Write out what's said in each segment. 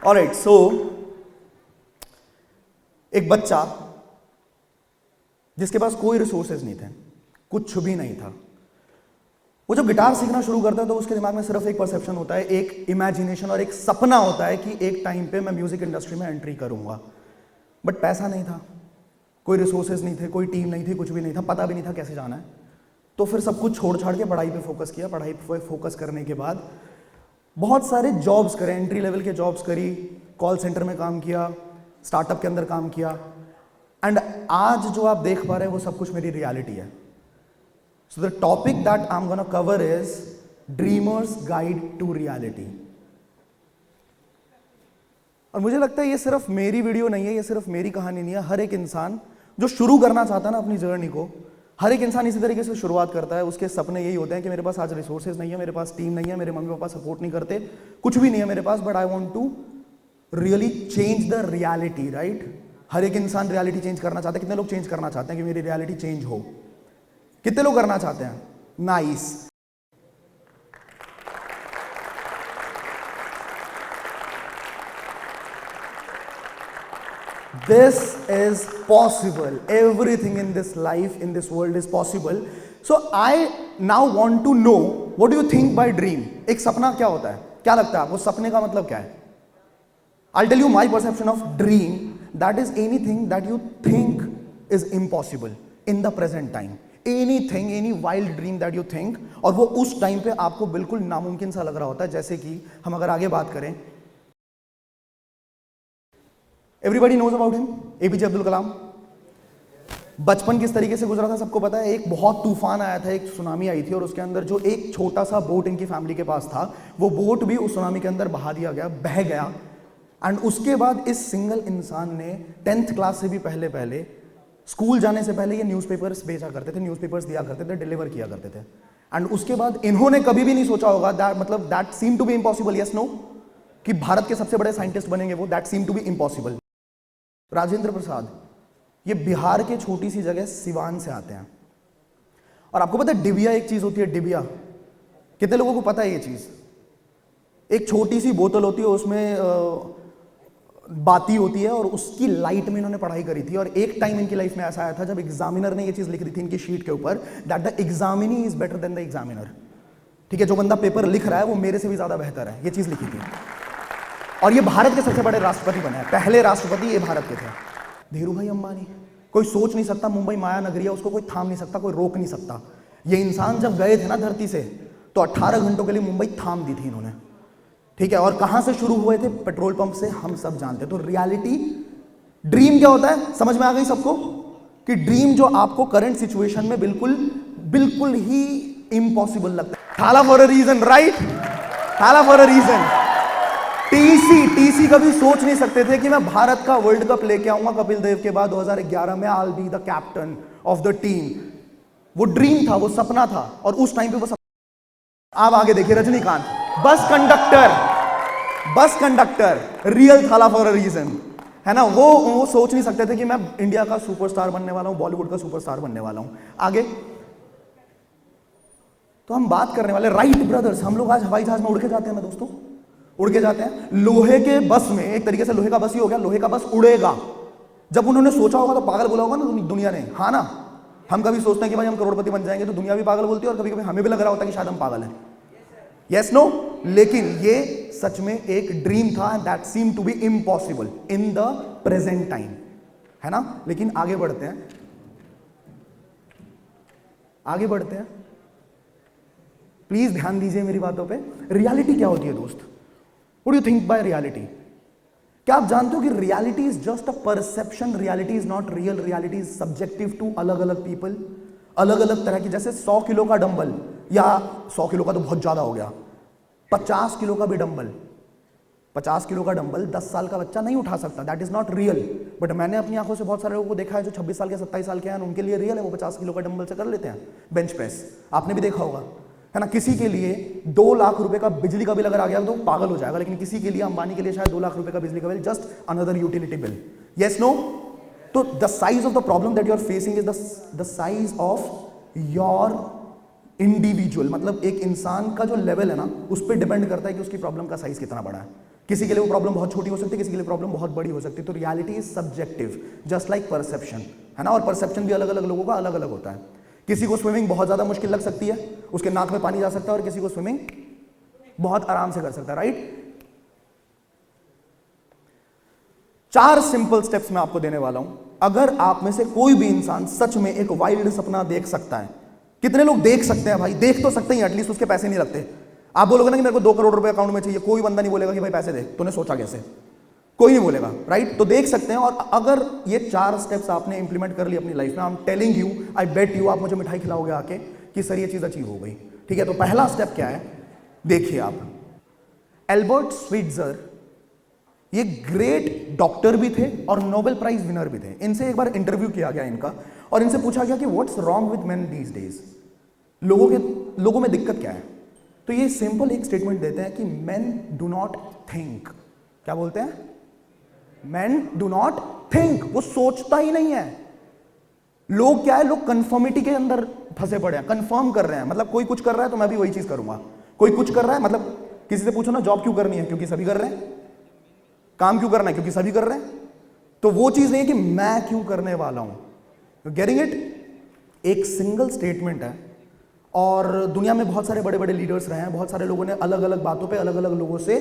Alright, सो एक बच्चा जिसके पास कोई रिसोर्सेज नहीं थे, कुछ भी नहीं था, वो जब गिटार सीखना शुरू करता है तो उसके दिमाग में सिर्फ एक परसेप्शन होता है, एक इमेजिनेशन और एक सपना होता है कि एक टाइम पे मैं म्यूजिक इंडस्ट्री में एंट्री करूंगा। बट पैसा नहीं था, कोई रिसोर्सेज नहीं थे, कोई टीम नहीं थी, कुछ भी नहीं था, पता भी नहीं था कैसे जाना है। तो फिर सब कुछ छोड़ छाड़ के पढ़ाई पे फोकस किया। पढ़ाई पे फोकस करने के बाद बहुत सारे जॉब्स करे, एंट्री लेवल के जॉब्स करी, कॉल सेंटर में काम किया, स्टार्टअप के अंदर काम किया, एंड आज जो आप देख पा रहे हैं वो सब कुछ मेरी रियलिटी है। So the topic that I am gonna cover is dreamer's guide to reality. और मुझे लगता है ये सिर्फ मेरी वीडियो नहीं है, ये सिर्फ मेरी कहानी नहीं है। हर एक इंसान जो शुरू करना चाहता है ना अपनी जर्नी को, हर एक इंसान इसी तरीके से शुरुआत करता है। उसके सपने यही होते हैं कि मेरे पास आज रिसोर्सेज नहीं है, मेरे पास टीम नहीं है, मेरे मम्मी पापा सपोर्ट नहीं करते, कुछ भी नहीं है मेरे पास, but I want to really change the reality, right. हर एक इंसान रियलिटी चेंज करना चाहता है। कितने लोग चेंज करना चाहते हैं कि मेरी रियलिटी चेंज हो? कितने लोग करना चाहते हैं? Nice. This is possible. Everything in this life, in this world is possible. So I now want to know, what do you think by dream? एक सपना क्या होता है? क्या लगता है आपको सपने का मतलब क्या है? I'll tell you my perception of dream. That is anything that you think is impossible in the present time. Anything, any wild dream that you think, और वो उस टाइम पे आपको बिल्कुल नामुमकिन सा लग रहा होता है। जैसे कि हम अगर आगे बात करें, everybody knows about him, APJ Abdul Kalam. बचपन किस तरीके से गुजरा था सबको पता है। एक बहुत तूफान आया था, एक सुनामी आई थी, और उसके अंदर जो एक छोटा सा बोट इनकी फैमिली के पास था, वो बोट भी उस सुनामी के अंदर बहा दिया गया, बह गया। एंड उसके बाद इस सिंगल इंसान ने 10th क्लास से भी पहले स्कूल जाने से पहले ये न्यूज़पेपर्स भेजा करते थे, न्यूज़पेपर्स दिया करते थे, डिलीवर किया करते थे। एंड उसके बाद इन्होंने कभी भी नहीं सोचा होगा that seem to be impossible, yes no, कि भारत के सबसे बड़े साइंटिस्ट बनेंगे वो, that seem to be impossible. Rajendra Prasad, ये बिहार के छोटी सी जगह सिवान से आते हैं। और आपको पता है डिबिया एक चीज होती है, डिबिया, कितने लोगों को पता है ये चीज? एक छोटी सी बोतल होती है, उसमें बाती होती है, और उसकी लाइट में इन्होंने पढ़ाई करी थी। और एक टाइम इनकी लाइफ में ऐसा आया था जब एग्जामिनर ने ये चीज लिख दी थी इनकी शीट के ऊपर, that the examinee is better than the examiner. ठीक है, जो बंदा पेपर लिख रहा है वो मेरे से भी ज्यादा बेहतर है, ये चीज लिखी थी। और ये भारत के सबसे बड़े राष्ट्रपति बने हैं, पहले राष्ट्रपति ये भारत के थे, धीरू भाई अंबानी। कोई सोच नहीं सकता, मुंबई माया नगरी है, उसको कोई थाम नहीं सकता, कोई रोक नहीं सकता। ये इंसान जब गए थे ना धरती से, तो 18 घंटों के लिए मुंबई थाम दी थी इन्होंने। ठीक है, और कहां से शुरू हुए थे? पेट्रोल पंप से, हम सब जानते हैं। तो रियलिटी, ड्रीम क्या होता है समझ में आ गई सबको? कि ड्रीम जो आपको करंट सिचुएशन में बिल्कुल ही इम्पॉसिबल लगता है। थाला फॉर अ रीजन, राइट, थाला फॉर अ रीजन। टीसी कभी सोच नहीं सकते थे कि मैं भारत का वर्ल्ड कप लेके आऊंगा कपिल देव के बाद 2011 में, I will be the captain of the team. वो ड्रीम था, वो सपना था, और उस टाइम पे वो आप आगे देखिए, रजनीकांत बस कंडक्टर, रियल थाला फॉर अ रीजन, है ना। वो सोच नहीं सकते थे कि मैं इंडिया का सुपरस्टार बनने वाला हूं, बॉलीवुड का सुपरस्टार बनने वाला हूं। आगे तो हम बात करने वाले राइट ब्रदर्स। हम लोग आज हवाई जहाज में उड़ के जाते हैं ना दोस्तों, उड़ के जाते हैं। लोहे के बस में, एक तरीके से लोहे का बस ही हो गया, लोहे का बस उड़ेगा। जब उन्होंने सोचा होगा तो पागल बोला होगा ना दुनिया ने, हाँ ना। हम कभी सोचते हैं कि भाई हम करोड़पति बन जाएंगे, तो दुनिया भी पागल बोलती है, और कभी कभी हमें भी लग रहा होता है कि शायद हम पागल हैं, यस नो। लेकिन ये सच में एक ड्रीम था, that seem to be impossible in the present time, है ना। लेकिन आगे बढ़ते हैं, प्लीज ध्यान दीजिए मेरी बातों पे। रियलिटी क्या होती है दोस्त? What do you think by reality? क्या आप जानते हो कि reality is just a perception? Reality is not real, reality is subjective to अलग अलग पीपल, अलग अलग तरह की। जैसे 100 किलो का डंबल, या 100 किलो का तो बहुत ज्यादा हो गया, 50 किलो का भी डंबल, 50 किलो का डंबल 10 साल का बच्चा नहीं उठा सकता, that is not real. But मैंने अपनी आंखों से बहुत सारे लोगों को देखा है जो 26 साल के 27 साल के हैं, उनके लिए रियल है, वो 50 किलो का डंबल से कर लेते हैं बेंच प्रेस। आपने भी देखा होगा, है ना। किसी के लिए 2 लाख रुपए का बिजली का बिल अगर आ गया तो पागल हो जाएगा, लेकिन किसी के लिए, अंबानी के लिए शायद 2 लाख रुपए का बिजली का bill just another utility bill, yes no. तो the size of the problem that you are facing is the size of your individual. मतलब एक इंसान का जो लेवल है ना, उस पर डिपेंड करता है कि उसकी प्रॉब्लम का साइज कितना बड़ा है। किसी के लिए वो प्रॉब्लम बहुत छोटी हो सकती है, किसी के लिए प्रॉब्लम बहुत बड़ी हो सकती है। तो reality is subjective just like perception, है ना। और परसेप्शन भी अलग अलग लोगों का अलग अलग होता है। किसी को स्विमिंग बहुत ज्यादा मुश्किल लग सकती है, उसके नाक में पानी जा सकता है, और किसी को स्विमिंग बहुत आराम से कर सकता है, राइट। 4 सिंपल स्टेप्स मैं आपको देने वाला हूं। अगर आप में से कोई भी इंसान सच में एक वाइल्ड सपना देख सकता है, कितने लोग देख सकते हैं भाई? देख तो सकते हैं, एटलीस्ट उसके पैसे नहीं लगते। आप बोलोगे ना कि मेरे को 2 करोड़ रुपए अकाउंट में चाहिए, कोई बंदा नहीं बोलेगा कि भाई पैसे दे, तूने सोचा कैसे, कोई नहीं बोलेगा, राइट। तो देख सकते हैं। और अगर ये 4 स्टेप्स आपने इंप्लीमेंट कर ली अपनी लाइफ में, I am telling you, I bet you, आप मुझे मिठाई खिलाओगे आके कि सर ये चीज अचीव हो गई, ठीक है। तो पहला स्टेप क्या है, देखिए आप, एल्बर्ट स्वीट्जर ये ग्रेट डॉक्टर भी थे और नोबेल प्राइज विनर भी थे। इनसे एक बार इंटरव्यू किया गया इनका, और इनसे पूछा गया कि what's wrong with main these days, लोगों में दिक्कत क्या है। तो ये सिंपल एक स्टेटमेंट देते हैं कि मेन डू नॉट थिंक। क्या बोलते हैं? मेन डू नॉट थिंक, वो सोचता ही नहीं है। लोग क्या है, लोग कंफर्मिटी के अंदर फंसे पड़े हैं, कंफर्म कर रहे हैं, मतलब कोई कुछ कर रहा है तो मैं भी वही चीज करूंगा। कोई कुछ कर रहा है, मतलब किसी से पूछो ना जॉब क्यों करनी है, क्योंकि सभी कर रहे हैं। काम क्यों करना है, क्योंकि सभी कर रहे हैं। तो वो चीज नहीं है कि मैं क्यों करने वाला हूं। Getting it? एक सिंगल स्टेटमेंट है, और दुनिया में बहुत सारे बड़े बड़े लीडर्स रहे हैं, बहुत सारे लोगों ने अलग अलग बातों पे अलग अलग लोगों से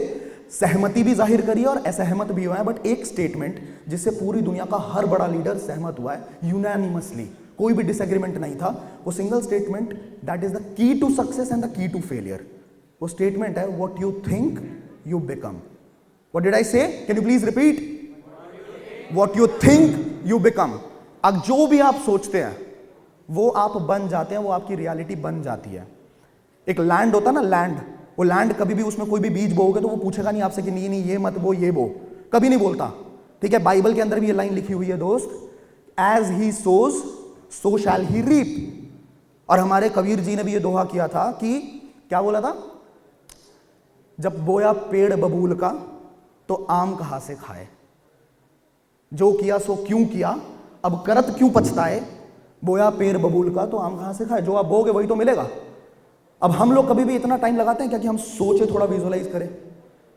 सहमति भी जाहिर करी है और असहमत भी हुआ है, बट एक स्टेटमेंट जिससे पूरी दुनिया का हर बड़ा लीडर सहमत हुआ है यूनानिमसली, कोई भी डिसएग्रीमेंट नहीं था, वो single statement, that is the key to success and the key to failure. वो स्टेटमेंट है, what you think you become. What did I say? Can you please repeat? What you think you become. अब जो भी आप सोचते हैं वो आप बन जाते हैं, वो आपकी रियलिटी बन जाती है। एक लैंड होता है ना, लैंड, वो लैंड कभी भी उसमें कोई भी बीज बोओगे तो वो पूछेगा नहीं आपसे कि नहीं नहीं ये मत बो, ये बो, कभी नहीं बोलता, ठीक है। बाइबल के अंदर भी ये लाइन लिखी हुई है दोस्त, एज ही सोज सो शैल ही रीप। और हमारे कबीर जी ने भी ये दोहा किया था कि, क्या बोला था? जब बोया पेड़ बबूल का तो आम कहां से खाए, जो किया सो क्यों किया, अब करत क्यों पछताए, बोया पेड़ बबूल का तो आम कहां से खाए। जो आप बोगे वही तो मिलेगा। अब हम लोग कभी भी इतना टाइम लगाते हैं क्या कि हम सोचे, थोड़ा विजुअलाइज करें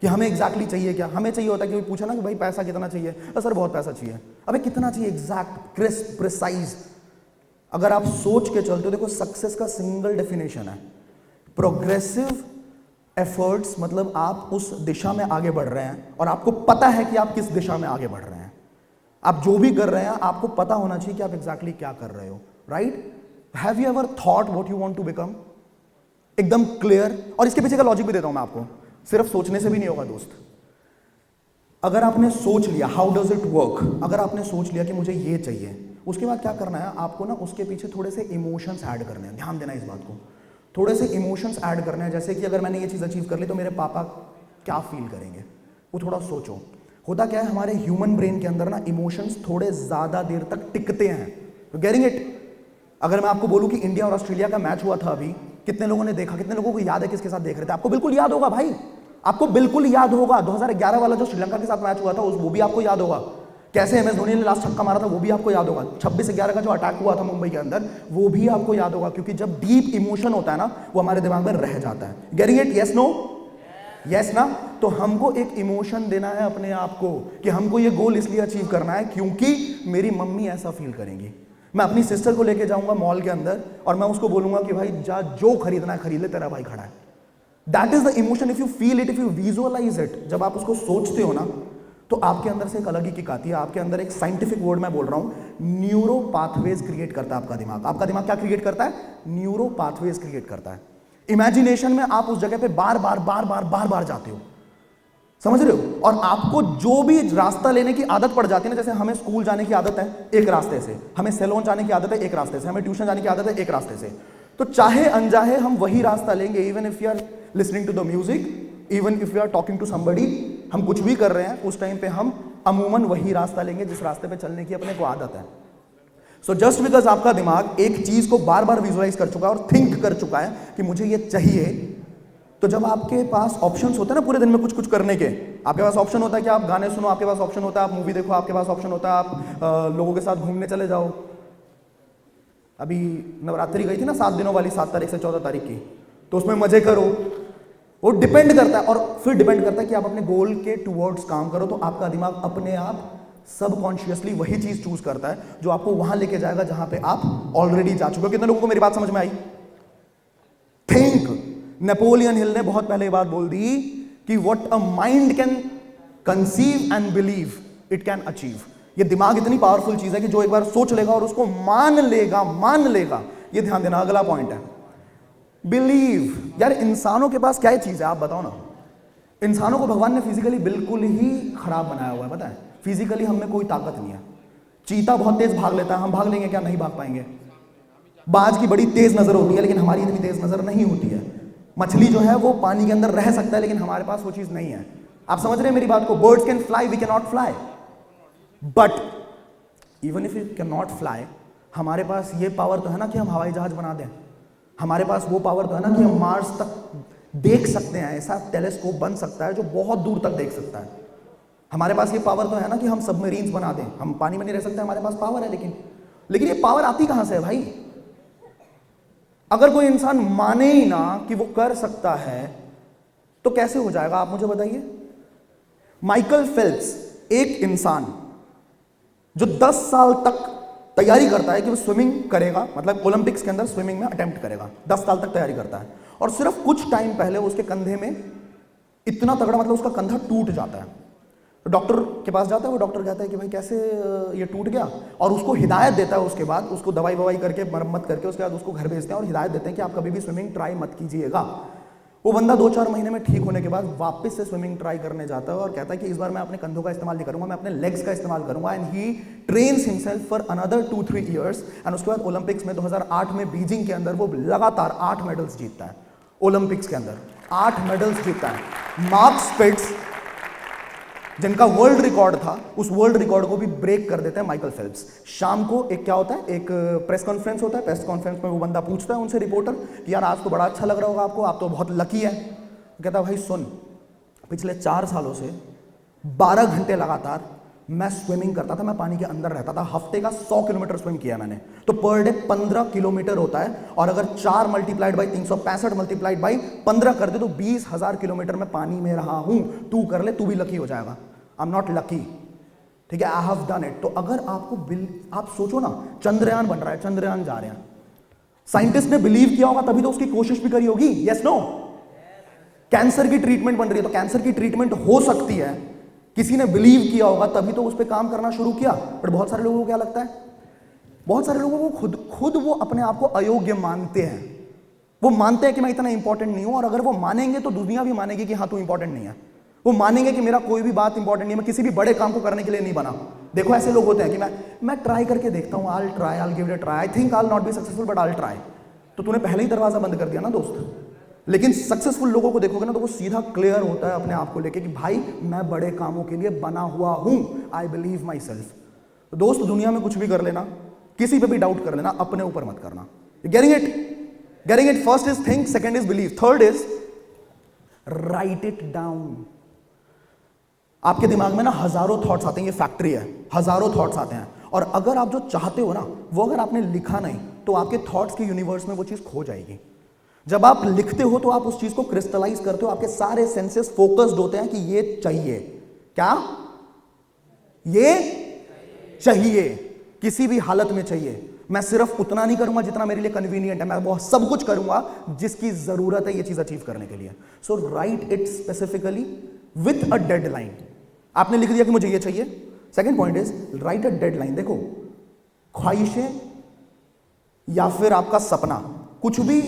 कि हमें एग्जैक्टली चाहिए क्या। हमें चाहिए होता है कि कोई पूछा ना कि भाई पैसा कितना चाहिए, सर बहुत पैसा चाहिए। अबे कितना चाहिए, एग्जैक्ट, क्रिस्प, प्रिसाइज। अगर आप सोच के चलते हो, देखो सक्सेस का सिंगल डेफिनेशन है प्रोग्रेसिव एफर्ट्स, मतलब आप उस दिशा में आगे बढ़ रहे हैं और आपको पता है कि आप किस दिशा में आगे बढ़ रहे हैं। आप जो भी कर रहे हैं आपको पता होना चाहिए कि आप एग्जैक्टली क्या कर रहे हो, right. Have you ever thought what you want to become? एकदम क्लियर। और इसके पीछे का लॉजिक भी देता हूं मैं आपको, सिर्फ सोचने से भी नहीं होगा दोस्त। अगर आपने सोच लिया, हाउ डज इट वर्क, अगर आपने सोच लिया कि मुझे ये चाहिए, उसके बाद क्या करना है आपको ना, उसके पीछे थोड़े से इमोशंस ऐड करने हैं। ध्यान देना इस बात को, थोड़े से इमोशंस ऐड करने हैं। जैसे कि अगर मैंने ये चीज़ अचीव कर ली तो मेरे पापा क्या फील करेंगे, वो थोड़ा सोचो। होता क्या है, हमारे ह्यूमन ब्रेन के अंदर ना इमोशंस थोड़े ज़्यादा देर तक टिकते हैं। तो गेटिंग इट? अगर मैं आपको बोलूं कि इंडिया और ऑस्ट्रेलिया का मैच हुआ था अभी, कितने लोगों ने देखा, कितने लोगों को याद है किसके साथ देख रहे थे? आपको बिल्कुल याद होगा भाई, आपको बिल्कुल याद होगा। 2011 वाला जो श्रीलंका के साथ मैच हुआ था वो भी आपको याद होगा। कैसे MS धोनी ने लास्ट छक्का मारा था वो भी आपको याद होगा। 26-11 का जो अटैक हुआ था मुंबई के अंदर वो भी आपको याद होगा, क्योंकि जब डीप इमोशन होता है ना वो हमारे दिमाग में रह जाता है। Getting it? Yes no? Yes ना? तो हमको एक इमोशन देना है अपने आप को कि हमको ये गोल इसलिए अचीव करना है क्योंकि मेरी मम्मी ऐसा फील करेंगी। मैं अपनी सिस्टर को लेके जाऊंगा मॉल के अंदर और मैं उसको बोलूंगा कि भाई जा, जो खरीदना है खरीद ले, तेरा भाई खड़ा है। That is the emotion. If you feel it, if you visualise it, जब आप उसको सोचते हो ना तो आपके अंदर से एक अलग ही किक आती है। आपके अंदर एक साइंटिफिक वर्ड मैं बोल रहा हूं, न्यूरो पाथवेज क्रिएट करता है आपका दिमाग। आपका दिमाग क्या क्रिएट करता है? न्यूरो पाथवेज क्रिएट करता है। इमेजिनेशन में आप उस जगह पे बार बार जाते हो, समझ रहे हो? और आपको जो भी रास्ता लेने की आदत पड़ जाती है ना, जैसे हमें स्कूल जाने की आदत है एक रास्ते से, हमें सैलून जाने की आदत है एक रास्ते से, हमें ट्यूशन जाने की आदत है एक रास्ते से, तो चाहे अनचाहे हम वही रास्ता लेंगे। Even if you are listening to the music, even if you are talking to somebody, हम कुछ भी कर रहे हैं उस टाइम पे हम अमूमन वही रास्ता लेंगे जिस रास्ते पे चलने की अपने को आदत है। सो जस्ट बिकॉज आपका दिमाग एक चीज को बार बार विजुअलाइज कर चुका है और थिंक कर चुका है कि मुझे ये चाहिए, तो जब आपके पास ऑप्शंस होते हैं ना पूरे दिन में कुछ कुछ करने के, आपके पास ऑप्शन होता है कि आप गाने सुनो, आपके पास ऑप्शन होता है आप मूवी देखो, आपके पास ऑप्शन होता है आप लोगों के साथ घूमने चले जाओ। अभी नवरात्रि गई थी ना 7 दिनों वाली, 7 तारीख से 14 तारीख की, तो उसमें मजे करो। वो डिपेंड करता है, और फिर डिपेंड करता है कि आप अपने गोल के टुवर्ड्स काम करो तो आपका दिमाग अपने आप सबकॉन्शियसली वही चीज चूज करता है जो आपको वहां लेके जाएगा जहां पे आप ऑलरेडी जा चुके हो। कितने लोगों को मेरी बात समझ में आई? थिंक। नेपोलियन हिल ने बहुत पहले बात बोल दी कि what a mind can conceive and believe it can achieve. ये दिमाग इतनी पावरफुल चीज है कि जो एक बार सोच लेगा और उसको मान लेगा। ये ध्यान देना, अगला पॉइंट है बिलीव। यार इंसानों के पास क्या चीज है आप बताओ ना? इंसानों को भगवान ने फिजिकली बिल्कुल ही खराब बनाया हुआ है, पता है? फिजिकली हम में कोई ताकत नहीं है। चीता बहुत तेज भाग लेता है, हम भाग लेंगे क्या? नहीं भाग पाएंगे। बाज की बड़ी तेज नजर होती है लेकिन हमारी इतनी तेज नजर नहीं होती है। मछली जो है वो पानी के अंदर रह सकता है लेकिन हमारे पास वो चीज नहीं है। आप समझ रहे हैं मेरी बात को? Birds can fly, we can not fly. But even if you can not fly, हमारे पास ये पावर तो है ना कि हम हवाई जहाज बना दें। हमारे पास वो पावर तो है ना कि हम मार्स तक देख सकते हैं। ऐसा टेलीस्कोप बन सकता है जो बहुत दूर तक देख सकता है। हमारे पास ये पावर तो है ना कि हम सबमरीन्स बना दें। हम पानी में नहीं रह सकते, हमारे पास पावर है, लेकिन ये पावर आती कहां से है भाई? अगर कोई इंसान माने ही ना कि वो कर सकता है तो कैसे हो जाएगा? आप मुझे बताइए। माइकल फेल्प्स, एक इंसान जो 10 साल तक तैयारी करता है कि वो स्विमिंग करेगा, मतलब ओलंपिक्स के अंदर स्विमिंग में अटेम्प्ट करेगा, 10 साल तक तैयारी करता है, और सिर्फ कुछ टाइम पहले उसके कंधे में इतना तगड़ा, मतलब उसका कंधा टूट जाता है। तो डॉक्टर के पास जाता है, वो डॉक्टर कहता है कि भाई कैसे ये टूट गया, और उसको हिदायत देता है। उसके बाद उसको दवाई ववाई करके मरम्मत करके उसके बाद उसको घर भेजते हैं और हिदायत देते हैं कि आप कभी भी स्विमिंग ट्राई मत कीजिएगा। वो बंदा 2-4 महीने में ठीक होने के बाद वापस से स्विमिंग ट्राई करने जाता है और कहता है कि इस बार मैं अपने कंधों का इस्तेमाल नहीं करूंगा, मैं अपने लेग्स का इस्तेमाल करूंगा। And he trains himself for another 2-3 years. And उसके बाद ओलंपिक्स में 2008 में बीजिंग के अंदर वो लगातार 8 मेडल्स जीतता है। ओलंपिक्स के अंदर 8 मेडल्स जीतता है। मार्क स्पिट्ज, जिनका वर्ल्ड रिकॉर्ड था, उस वर्ल्ड रिकॉर्ड को भी ब्रेक कर देता है माइकल फेल्प्स। शाम को एक क्या होता है, एक प्रेस कॉन्फ्रेंस होता है। प्रेस कॉन्फ्रेंस में वो बंदा पूछता है उनसे, रिपोर्टर, कि यार आज तो बड़ा अच्छा लग रहा होगा आपको, आप तो बहुत लकी है। कहता है भाई सुन, पिछले 4 सालों से 12 घंटे लगातार मैं स्विमिंग करता था, मैं पानी के अंदर रहता था। हफ्ते का 100 किलोमीटर स्विम किया मैंने, तो पर डे 15 किलोमीटर होता है। और अगर 4 मल्टीप्लाइड बाई 365 मल्टीप्लाइड बाई 15 कर दे तो 20,000 किलोमीटर में पानी में रहा हूं। तू कर ले, तू भी लकी हो जाएगा। आई एम नॉट लकी, ठीक है, आई हैव डन इट। तो अगर आपको आप सोचो ना, चंद्रयान बन रहा है, चंद्रयान जा रहे हैं, साइंटिस्ट ने बिलीव किया होगा तभी तो उसकी कोशिश भी करी होगी। Yes no? कैंसर की ट्रीटमेंट बन रही है तो कैंसर की ट्रीटमेंट हो सकती है, किसी ने बिलीव किया होगा तभी तो उस पर काम करना शुरू किया। पर बहुत सारे लोगों को क्या लगता है, बहुत सारे लोगों को खुद वो अपने आप को अयोग्य मानते हैं। वो मानते हैं कि मैं इतना इंपॉर्टेंट नहीं हूं, और अगर वो मानेंगे तो दुनिया भी मानेगी कि हाँ तू इंपॉर्टेंट नहीं है। वो मानेंगे कि मेरा कोई भी बात इंपॉर्टेंट नहीं है, मैं किसी भी बड़े काम को करने के लिए नहीं बना। देखो ऐसे लोग होते हैं कि मैं ट्राई करके देखता हूं, I try, I give it a try, I think I not be successful but I try. तो तूने पहले ही दरवाजा बंद कर दिया ना दोस्त। लेकिन सक्सेसफुल लोगों को देखोगे ना तो वो सीधा क्लियर होता है अपने आप को लेके कि भाई मैं बड़े कामों के लिए बना हुआ हूं, आई बिलीव माई सेल्फ। तो दोस्त, दुनिया में कुछ भी कर लेना, किसी पे भी डाउट कर लेना, अपने ऊपर मत करना। Getting it? First is think, second is believe, third is right it down. आपके दिमाग में ना हजारों थॉट्स आते हैं, ये फैक्ट्री है, हजारों थॉट्स आते हैं, और अगर आप जो चाहते हो ना वो अगर आपने लिखा नहीं तो आपके थॉट्स के यूनिवर्स में वो चीज खो जाएगी। जब आप लिखते हो तो आप उस चीज को क्रिस्टलाइज करते हो, आपके सारे सेंसेस फोकस्ड होते हैं कि ये चाहिए, क्या ये चाहिए, किसी भी हालत में चाहिए। मैं सिर्फ उतना नहीं करूंगा जितना मेरे लिए कन्वीनियंट है, मैं वो सब कुछ करूंगा जिसकी जरूरत है ये चीज अचीव करने के लिए। So write it specifically with a deadline. आपने लिख दिया कि मुझे ये चाहिए। Second point is write a deadline. देखो, ख्वाहिशें या फिर आपका सपना कुछ भी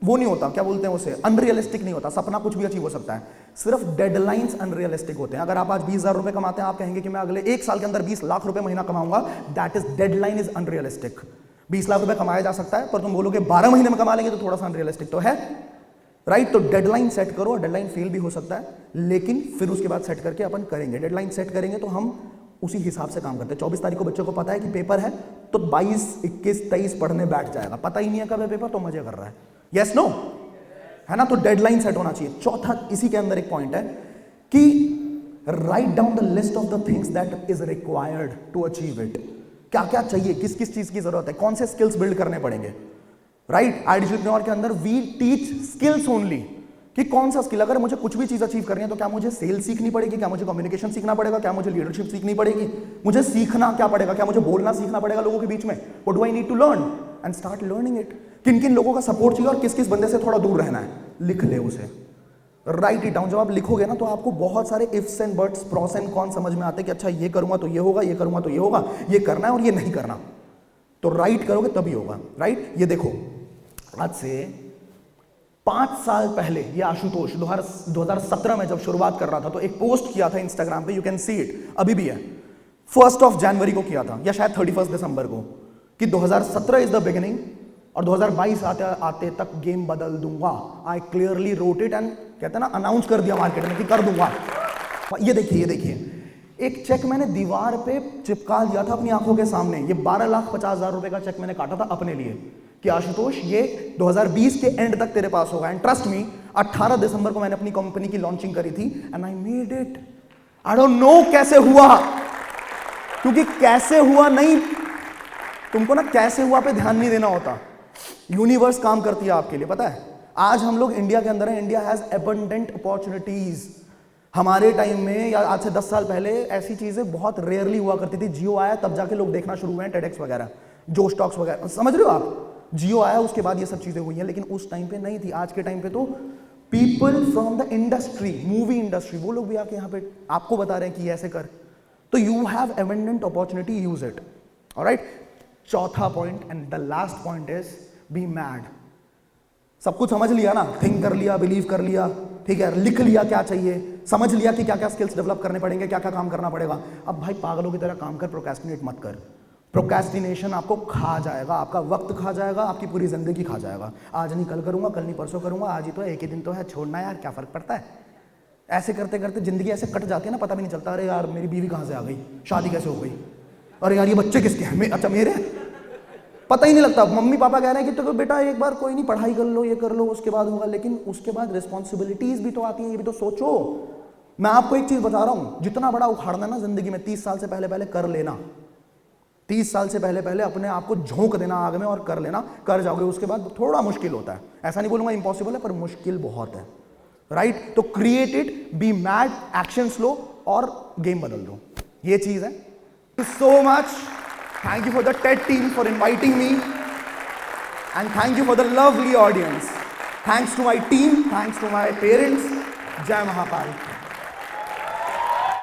वो नहीं होता, क्या बोलते हैं उसे, अनरियलिस्टिक नहीं होता। सपना कुछ भी अचीव हो सकता है, सिर्फ डेडलाइंस अनरियलिस्टिक होते हैं। अगर आप आज 20,000 रुपए कमाते हैं, आप कहेंगे कि मैं अगले 1 साल के अंदर 20 लाख रुपए महीना कमाऊंगा, that is deadline is unrealistic. 20 lakh रुपए कमाया जा सकता है, पर तुम बोलोगे 12 महीने में कमा लेंगे तो थोड़ा सा अनरियलिस्टिक तो है, राइट? तो डेडलाइन सेट करो, और डेडलाइन फेल भी हो सकता है, लेकिन फिर उसके बाद सेट करके अपन करेंगे। डेडलाइन सेट करेंगे तो हम उसी हिसाब से काम करते हैं। 24 तारीख को बच्चे को पता है कि पेपर है, तो 22, 21, 23 पढ़ने बैठ जाएगा। पता ही नहीं है कब है पेपर, तो मजे कर रहा है। Yes no? है ना? तो डेडलाइन सेट होना चाहिए। चौथा, इसी के अंदर एक पॉइंट है कि write down the list of the things that is required to achieve it. क्या क्या चाहिए, किस किस चीज की जरूरत है, कौन से स्किल्स बिल्ड करने पड़ेंगे, राइट? आइडियल के अंदर वी टीच स्किल्स ओनली। कि कौन सा स्किल, अगर मुझे कुछ भी चीज अचीव करनी है तो क्या मुझे सेल्स सीखनी पड़ेगी, क्या मुझे कम्युनिकेशन सीखना पड़ेगा, क्या मुझे लीडरशिप सीखनी पड़ेगी, मुझे सीखना क्या पड़ेगा, क्या मुझे बोलना सीखना पड़ेगा लोगों के बीच में, what do I need to learn and start learning it. किन किन लोगों का सपोर्ट चाहिए और किस किस बंदे से थोड़ा दूर रहना है, लिख ले उसे, राइट इट डाउन। जब आप लिखोगे ना तो आपको बहुत सारे ifs and buts, pros and con समझ में आते हैं कि अच्छा ये करूंगा तो ये होगा, ये करूंगा तो ये होगा, ये करना है और ये नहीं करना, तो राइट करोगे तभी होगा, राइट। ये देखो आज से 5 साल पहले ये आशुतोष 2017 में जब शुरुआत कर रहा था तो एक पोस्ट किया था इंस्टाग्राम पे, यू कैन सी इट, अभी भी है, 1 जनवरी को किया था या शायद 31 दिसंबर को, कि 2017 इज द बिगिनिंग और 2022 आते आते तक गेम बदल दूंगा। I clearly wrote it and कहते हैं ना अनाउंस कर दिया मार्केट में कि कर दूंगा। ये देखिए, ये देखिए, एक चेक मैंने दीवार पे चिपका दिया था अपनी आंखों के सामने, ये 12,50,000 रुपए का चेक मैंने काटा था अपने लिए कि आशुतोष ये 2020 के एंड तक तेरे पास होगा। एंड ट्रस्ट मी, 18 दिसंबर को मैंने अपनी कंपनी की लॉन्चिंग करी थी and I made it. I don't know कैसे हुआ, क्योंकि कैसे हुआ नहीं, तुमको ना कैसे हुआ पे ध्यान नहीं देना होता, यूनिवर्स काम करती है आपके लिए, पता है। आज हम लोग इंडिया के अंदर हैं, इंडिया हैज एबंडेंट अपॉर्चुनिटीज। हमारे टाइम में या आज से 10 साल पहले ऐसी चीजें बहुत रेयरली हुआ करती थी। जियो आया तब जाके लोग देखना शुरू हुए हैं, टेडेक्स वगैरह, जो स्टॉक्स वगैरह, समझ रहे हो आप। जियो आया उसके बाद ये सब चीजें हुई हैं, लेकिन उस टाइम पे नहीं थी। आज के टाइम पे तो people from the industry, movie industry, वो लोग भी आके यहाँ पे आपको बता रहे हैं कि ऐसे कर, तो you have abundant opportunity, use it. Alright, चौथा point and the last point is be mad. सब कुछ समझ लिया ना, थिंक कर लिया, बिलीव कर लिया, ठीक है, लिख लिया क्या चाहिए, समझ लिया कि क्या क्या स्किल्स डेवलप करने पड़ेंगे, क्या क्या काम करना पड़ेगा। अब भाई पागलों की तरह काम कर, प्रोक्रेस्टिनेट मत कर। प्रोक्रेस्टिनेशन आपको खा जाएगा, आपका वक्त खा जाएगा, आपकी पूरी जिंदगी खा जाएगा। आज नहीं कल करूंगा, कल नहीं परसों करूंगा, आज ही तो है, एक ही दिन तो है, छोड़ना यार, क्या फर्क पड़ता है। ऐसे करते करते जिंदगी ऐसे कट जाती है ना, पता भी नहीं चलता। अरे यार मेरी बीवी कहाँ से आ गई, शादी कैसे हो गई, अरे यार ये बच्चे किसके हैं, अच्छा मेरे, पता ही नहीं लगता। मम्मी पापा कह रहे हैं कि तो बेटा एक बार कोई नहीं, पढ़ाई कर लो, ये कर लो, उसके बाद होगा, लेकिन उसके बाद रिस्पॉन्सिबिलिटीज भी तो आती हैं, ये भी तो सोचो। मैं आपको एक चीज बता रहा हूं, जितना बड़ा उखाड़ना ना जिंदगी में, 30 साल से पहले पहले कर लेना। 30 साल से पहले पहले अपने आप को झोंक देना आग में और कर लेना, कर जाओगे। उसके बाद थोड़ा मुश्किल होता है, ऐसा नहीं बोलूंगा इम्पॉसिबल है, पर मुश्किल बहुत है, राइट। तो create it, be mad, action लो और गेम बदल दो, ये चीज है। So much, thank you for the TED team for inviting me, and thank you for the lovely audience. Thanks to my team, thanks to my parents. Jai Mahakal.